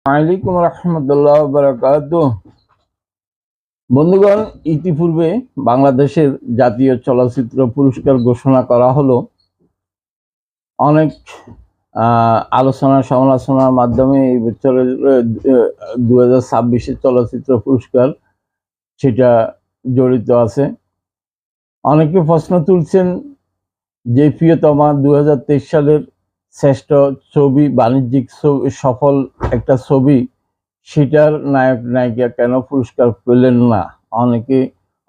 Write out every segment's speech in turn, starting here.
আলাইকুম রহমতুল্লাহ বারাকাতুহ। বন্ধুগণ, ইতিপূর্বে বাংলাদেশের জাতীয় চলচ্চিত্র পুরস্কার ঘোষণা করা হলো। অনেক আলোচনা সমালোচনার মাধ্যমে এই বছরের 2026 চলচ্চিত্র পুরস্কার সেটা জড়িত আছে। অনেকে প্রশ্ন তুলছেন যে প্রিয়তমা 2023 সালের শ্রেষ্ঠ ছবি, বাণিজ্যিক সফল একটা ছবি, সেটার নায়ক নায়িকা কেন পুরস্কার পেলেন না। অনেকে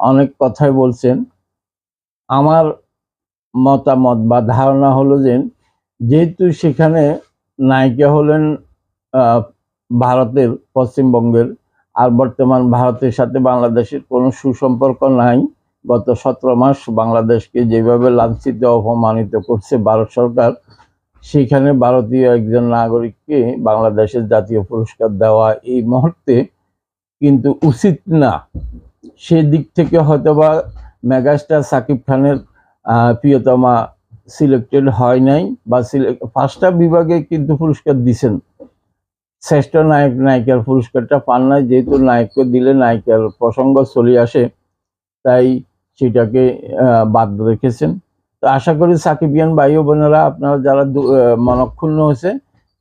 অনেক কথাই বলছেন। আমার মতামত বা ধারণা হলো যে যেহেতু সেখানে নায়িকা হলেন ভারতের, পশ্চিমবঙ্গের, আর বর্তমান ভারতের সাথে বাংলাদেশের কোনো সুসম্পর্ক নাই। গত 17 মাস বাংলাদেশকে যেভাবে লাঞ্ছিত অপমানিত করছে ভারত সরকার, সেখানে ভারতীয় একজন নাগরিককে বাংলাদেশের জাতীয় পুরস্কার দেওয়া এই মুহূর্তে কিন্তু উচিত না। সেদিক থেকে হয়তোবা মেগাস্টার সাকিব খানের প্রিয়তমা সিলেক্টেড হয় নাই, বা 5টা বিভাগে কিন্তু পুরস্কার দিছেন, শ্রেষ্ঠ নায়ক নায়িকার পুরস্কারটা পান নাই। যেহেতু নায়ককে দিলে নায়িকার প্রসঙ্গ চলে আসে, তাই সেটাকে বাদ রেখেছেন। তো আশা করি সাকিবিয়ান ভাই ও বোনেরা, আপনারা যারা মনক্ষুণ্ণ হয়েছে,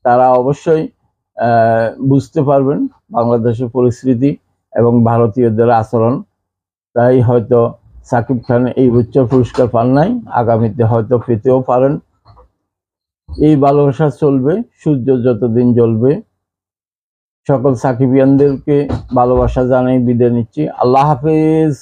তারা অবশ্যই বুঝতে পারবেন বাংলাদেশের পরিস্থিতি এবং ভারতীয়দের আচরণ। তাই হয়তো সাকিব খান এই বছর পুরস্কার পান নাই, আগামীতে হয়তো পেতেও পারেন। এই ভালোবাসা চলবে সূর্য যতদিন জ্বলবে। সকল সাকিবিয়ানদেরকে ভালোবাসা জানাই বিদায় নিচ্ছি। আল্লাহ হাফেজ।